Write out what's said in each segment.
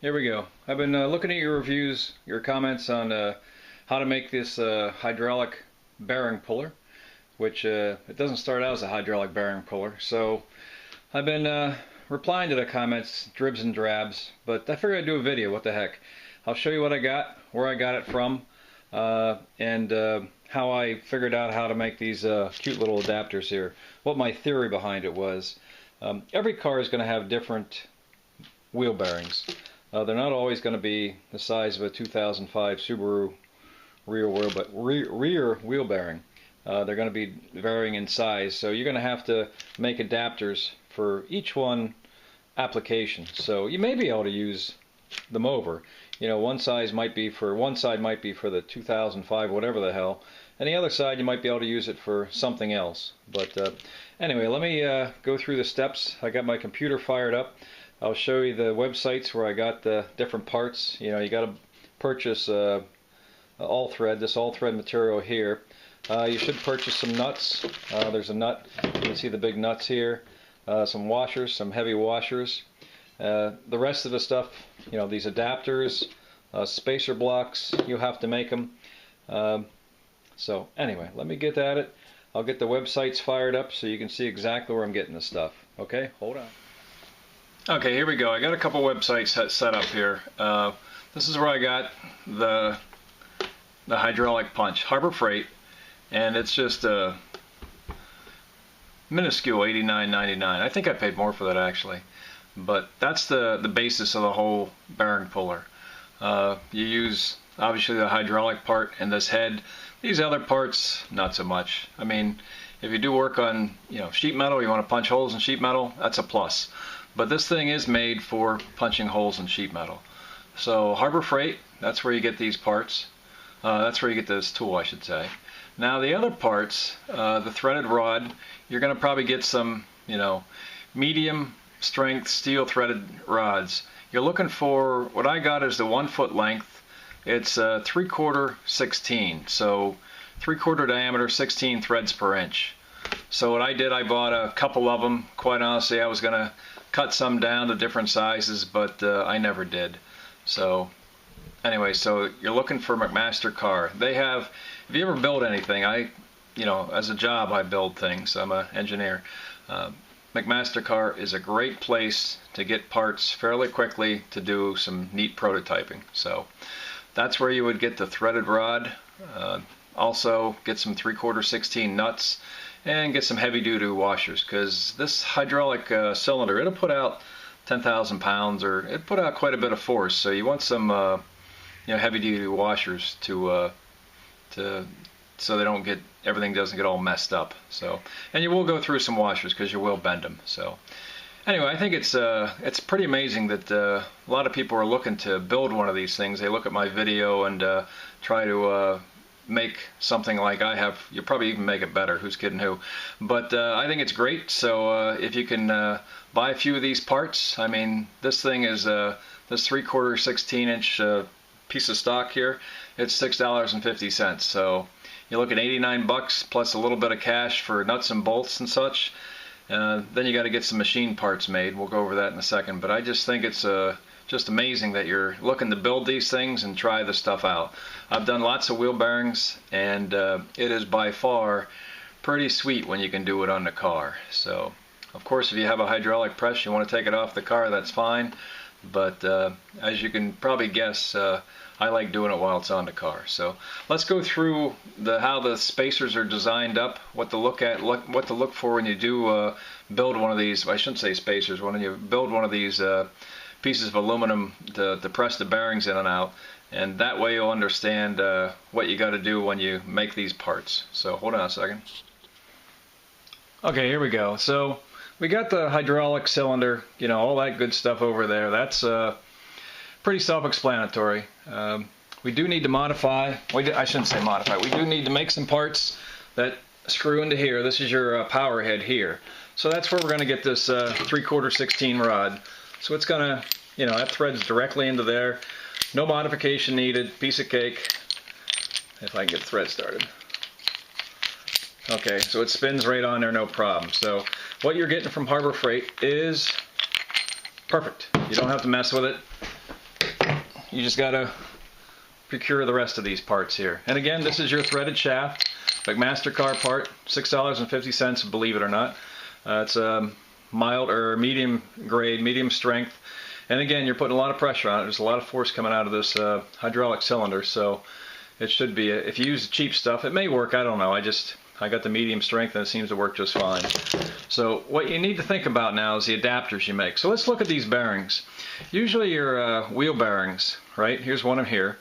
Here we go. I've been looking at your reviews, your comments on how to make this hydraulic bearing puller, which it doesn't start out as a hydraulic bearing puller. So I've been replying to the comments, dribs and drabs, but I figured I'd do a video. What the heck? I'll show you what I got, where I got it from, and how I figured out how to make these cute little adapters here. What my theory behind it was. Every car is going to have different wheel bearings. They're not always going to be the size of a 2005 Subaru rear wheel bearing. They're going to be varying in size, so you're going to have to make adapters for each one application. So you may be able to use them over. You know, one side might be for the 2005 whatever the hell, and the other side you might be able to use it for something else. But anyway, let me go through the steps. I got my computer fired up. I'll show you the websites where I got the different parts. You know, you got to purchase all-thread, this all-thread material here. You should purchase some nuts. There's a nut. You can see the big nuts here. Some washers, some heavy washers. The rest of the stuff, you know, these adapters, spacer blocks, you have to make them. So anyway, let me get at it. I'll get the websites fired up so you can see exactly where I'm getting this stuff. Okay, hold on. Okay, here we go. I got a couple websites set up here. This is where I got the hydraulic punch, Harbor Freight, and it's just a minuscule $89.99. I think I paid more for that actually, but that's the basis of the whole bearing puller. You use obviously the hydraulic part and this head. These other parts, not so much. I mean, if you do work on, you know, sheet metal, you want to punch holes in sheet metal, that's a plus. But this thing is made for punching holes in sheet metal. So Harbor Freight, that's where you get these parts. That's where you get this tool, I should say. Now the other parts, the threaded rod, you're going to probably get some, you know, medium strength steel threaded rods. You're looking for, what I got is the 1 foot length. It's 3/4 16, so 3/4 diameter, 16 threads per inch. So what I did, I bought a couple of them. Quite honestly, I was going to cut some down to different sizes, but I never did. So anyway, so you're looking for McMaster-Carr. They have, if you ever build anything, you know, as a job I build things. I'm an engineer. McMaster-Carr is a great place to get parts fairly quickly to do some neat prototyping. So that's where you would get the threaded rod. Also get some 3/4 16 nuts and get some heavy-duty washers, because this hydraulic cylinder, it'll put out 10,000 pounds, or it put out quite a bit of force. So you want some you know, heavy-duty washers to so they don't get, everything doesn't get all messed up. So, and you will go through some washers because you will bend them. So anyway, I think it's pretty amazing that a lot of people are looking to build one of these things. They look at my video and try to make something like I have. You'll probably even make it better. Who's kidding who? But I think it's great. So if you can buy a few of these parts, I mean, this thing is this 3/4 16 inch piece of stock here. It's $6.50. So you look at 89 bucks plus a little bit of cash for nuts and bolts and such. Then you got to get some machine parts made. We'll go over that in a second. But I just think it's just amazing that you're looking to build these things and try the stuff out. I've done lots of wheel bearings, and it is by far pretty sweet when you can do it on the car. So of course, if you have a hydraulic press, you want to take it off the car, that's fine. But as you can probably guess, I like doing it while it's on the car. So let's go through how the spacers are designed up, what to look at, what to look for when you do build one of these. I shouldn't say spacers. When you build one of these pieces of aluminum to press the bearings in and out, and that way you'll understand what you got to do when you make these parts. So hold on a second. Okay, here we go. So we got the hydraulic cylinder, you know, all that good stuff over there. That's pretty self-explanatory. We do need to modify, I shouldn't say modify, we do need to make some parts that screw into here. This is your power head here. So that's where we're going to get this 3/4 16 rod. So it's going to, you know, that threads directly into there. No modification needed, piece of cake. If I can get the thread started. Okay, so it spins right on there, no problem. So what you're getting from Harbor Freight is perfect. You don't have to mess with it. you just gotta procure the rest of these parts here. And again, this is your threaded shaft, McMaster-Carr part, $6.50, believe it or not. It's a mild or medium grade, medium strength. And again, you're putting a lot of pressure on it. There's a lot of force coming out of this hydraulic cylinder, so it should be, if you use cheap stuff, it may work, I don't know. I got the medium strength and it seems to work just fine. So what you need to think about now is the adapters you make. So let's look at these bearings. Usually your wheel bearings, right? Here's one of here.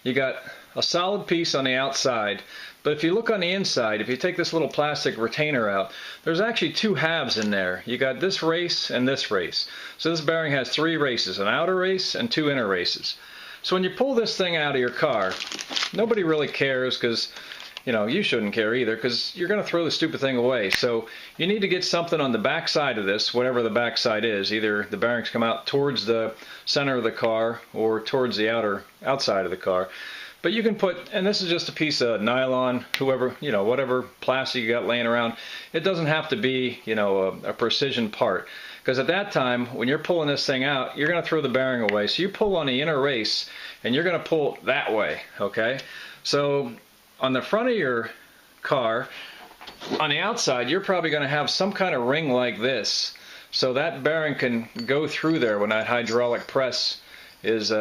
You got a solid piece on the outside, but if you look on the inside, if you take this little plastic retainer out, there's actually two halves in there. You got this race and this race. So this bearing has three races, an outer race and two inner races. So when you pull this thing out of your car, nobody really cares, because you know, you shouldn't care either, because you're going to throw the stupid thing away. So you need to get something on the back side of this, whatever the back side is. Either the bearings come out towards the center of the car or towards the outside of the car. But you can put, and this is just a piece of nylon, whatever plastic you got laying around. It doesn't have to be, a precision part. Because at that time, when you're pulling this thing out, you're going to throw the bearing away. So you pull on the inner race, and you're going to pull that way, okay? So on the front of your car, on the outside, you're probably going to have some kind of ring like this. So that bearing can go through there when that hydraulic press is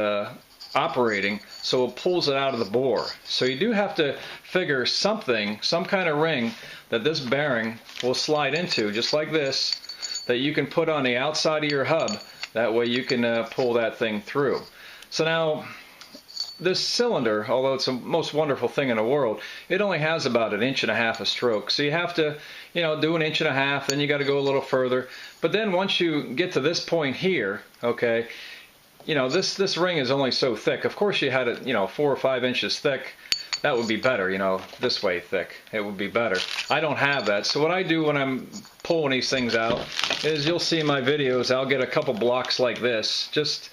operating, so it pulls it out of the bore. So you do have to figure some kind of ring that this bearing will slide into, just like this, that you can put on the outside of your hub. That way you can pull that thing through. So now, this cylinder, although it's the most wonderful thing in the world, it only has about 1.5 inches of stroke. So you have to, do 1.5 inches, then you got to go a little further. But then once you get to this point here, okay, this ring is only so thick. Of course, you had it, 4 or 5 inches thick. That would be better, this way thick. It would be better. I don't have that. So what I do when I'm pulling these things out is, you'll see in my videos, I'll get a couple blocks like this, just,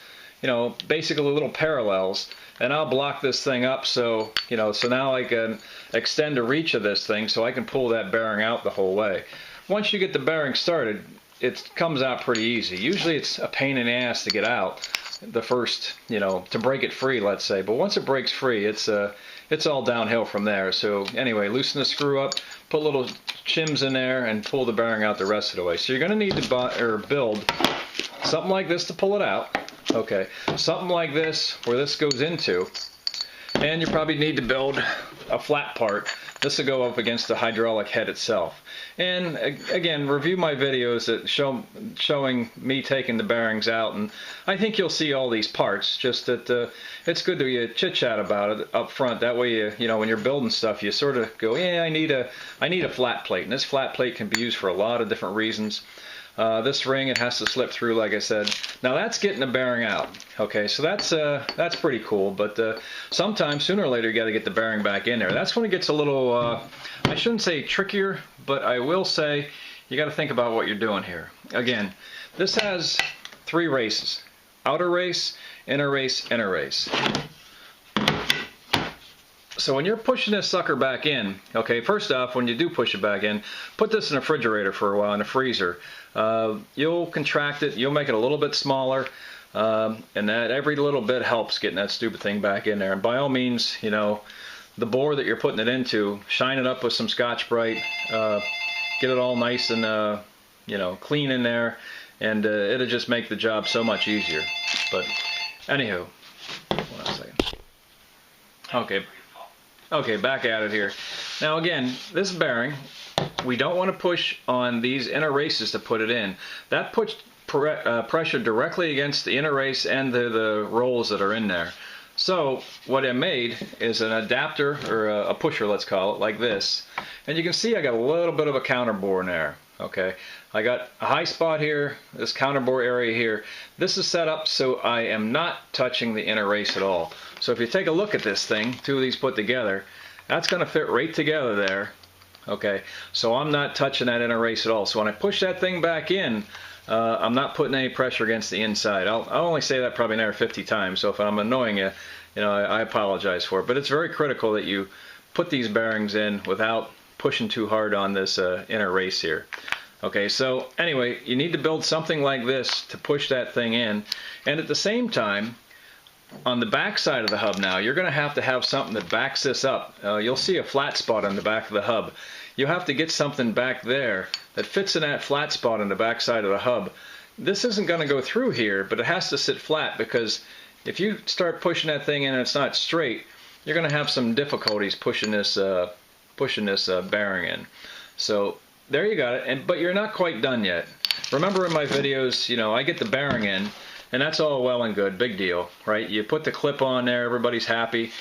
basically little parallels, and I'll block this thing up so, so now I can extend the reach of this thing so I can pull that bearing out the whole way. Once you get the bearing started, it comes out pretty easy. Usually it's a pain in the ass to get out, the first, to break it free, let's say. But once it breaks free, it's all downhill from there. So anyway, loosen the screw up, put little shims in there, and pull the bearing out the rest of the way. So you're going to need to build something like this to pull it out. Okay, something like this where this goes into, and you probably need to build a flat part. This will go up against the hydraulic head itself. And again, review my videos that showing me taking the bearings out, and I think you'll see all these parts. Just that it's good to chit-chat about it up front. That way, when you're building stuff, you sort of go, yeah, I need a flat plate, and this flat plate can be used for a lot of different reasons. This ring, it has to slip through, like I said. Now that's getting the bearing out. Okay, so that's pretty cool. But sometimes, sooner or later, you got to get the bearing back in there. That's when it gets a little, I shouldn't say trickier, but I will say you got to think about what you're doing here. Again, this has 3 races: outer race, inner race, inner race. So when you're pushing this sucker back in, okay, first off, when you do push it back in, put this in a refrigerator for a while, in a freezer. You'll contract it, you'll make it a little bit smaller, and that every little bit helps getting that stupid thing back in there. And by all means, the bore that you're putting it into, shine it up with some Scotch-Brite, get it all nice and clean in there, and it'll just make the job so much easier. But anywho, hold on a second. Okay, back at it here. Now again, this bearing, we don't want to push on these inner races to put it in. That puts pressure directly against the inner race and the rolls that are in there. So what I made is an adapter, or a pusher, let's call it, like this. And you can see I got a little bit of a counter bore in there. Okay, I got a high spot here, this counter bore area here. This is set up so I am not touching the inner race at all. So if you take a look at this thing, 2 of these put together, that's going to fit right together there. Okay, so I'm not touching that inner race at all. So when I push that thing back in, I'm not putting any pressure against the inside. I'll only say that probably another 50 times. So if I'm annoying you, I apologize for it. But it's very critical that you put these bearings in without pushing too hard on this inner race here. Okay, so anyway, you need to build something like this to push that thing in, and at the same time, on the back side of the hub now, you're going to have something that backs this up. You'll see a flat spot on the back of the hub. You'll have to get something back there that fits in that flat spot on the back side of the hub. This isn't going to go through here, but it has to sit flat, because if you start pushing that thing in and it's not straight, you're going to have some difficulties pushing this bearing in. So there you got it. But you're not quite done yet. Remember in my videos, you know, I get the bearing in, and that's all well and good, big deal, right? You put the clip on there, everybody's happy.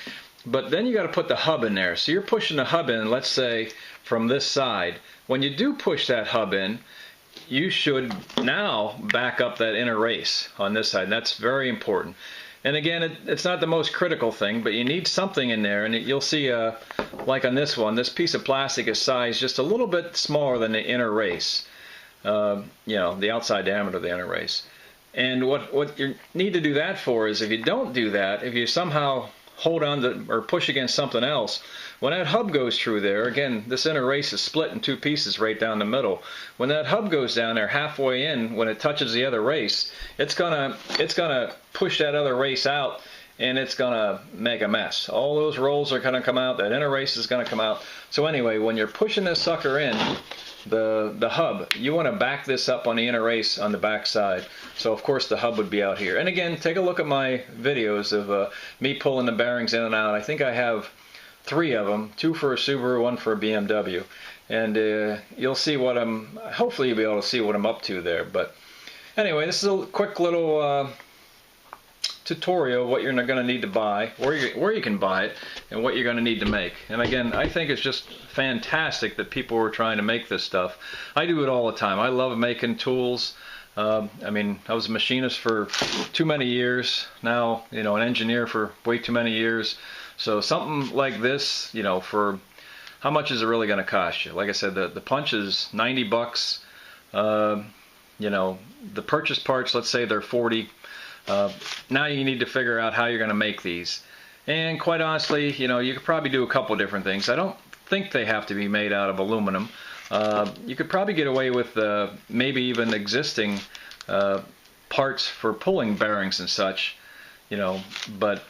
But then you got to put the hub in there. So you're pushing the hub in, let's say, from this side. When you do push that hub in, you should now back up that inner race on this side. And that's very important. And again, it's not the most critical thing, but you need something in there. And you'll see, like on this one, this piece of plastic is sized just a little bit smaller than the inner race. You know, the outside diameter of the inner race. And what you need to do that for is, if you don't do that, if you somehow hold on to or push against something else, when that hub goes through there, again, this inner race is split in two pieces right down the middle. When that hub goes down there halfway in, when it touches the other race, it's gonna push that other race out, and it's gonna make a mess. All those rolls are gonna come out, that inner race is gonna come out. So anyway, when you're pushing this sucker in, the hub, you want to back this up on the inner race on the back side. So of course the hub would be out here. And again, take a look at my videos of me pulling the bearings in and out. I think I have 3 of them, 2 for a Subaru, 1 for a BMW. And you'll see what hopefully you'll be able to see what I'm up to there. But anyway, this is a quick little tutorial of what you're going to need to buy, where you can buy it, and what you're going to need to make. And again, I think it's just fantastic that people are trying to make this stuff. I do it all the time. I love making tools. I mean, I was a machinist for too many years. Now, you know, an engineer for way too many years. So something like this, you know, for how much is it really going to cost you? Like I said, the punch is 90 bucks. You know, the purchase parts, let's say they're 40. Now you need to figure out how you're going to make these. And quite honestly, you know, you could probably do a couple different things. I don't think they have to be made out of aluminum. You could probably get away with maybe even existing parts for pulling bearings and such, you know, but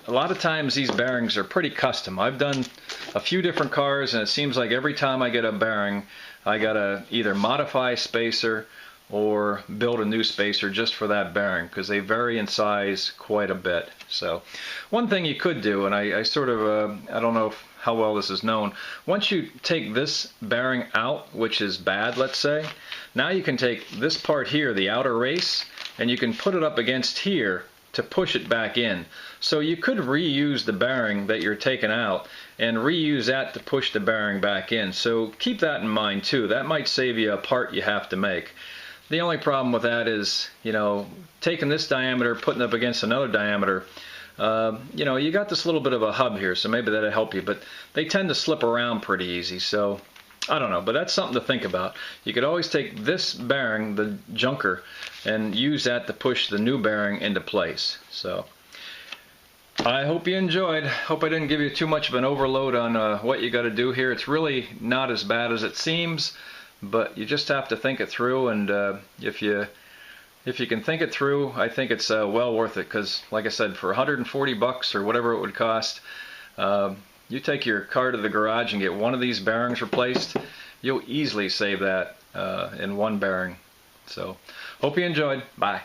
a lot of times these bearings are pretty custom. I've done a few different cars, and it seems like every time I get a bearing, I gotta either modify a spacer or build a new spacer just for that bearing, because they vary in size quite a bit. So one thing you could do, and I sort of I don't know how well this is known, once you take this bearing out, which is bad, let's say, now you can take this part here, the outer race, and you can put it up against here to push it back in. So you could reuse the bearing that you're taking out and reuse that to push the bearing back in. So keep that in mind too. That might save you a part you have to make. The only problem with that is, you know, taking this diameter, putting it up against another diameter, you know, you got this little bit of a hub here, so maybe that'll help you, but they tend to slip around pretty easy, so I don't know, but that's something to think about. You could always take this bearing, the junker, and use that to push the new bearing into place. So I hope you enjoyed. Hope I didn't give you too much of an overload on what you got to do here. It's really not as bad as it seems, but you just have to think it through, and if you can think it through, I think it's well worth it, because like I said, for 140 bucks or whatever it would cost, you take your car to the garage and get one of these bearings replaced, you'll easily save that in one bearing. So hope you enjoyed. Bye.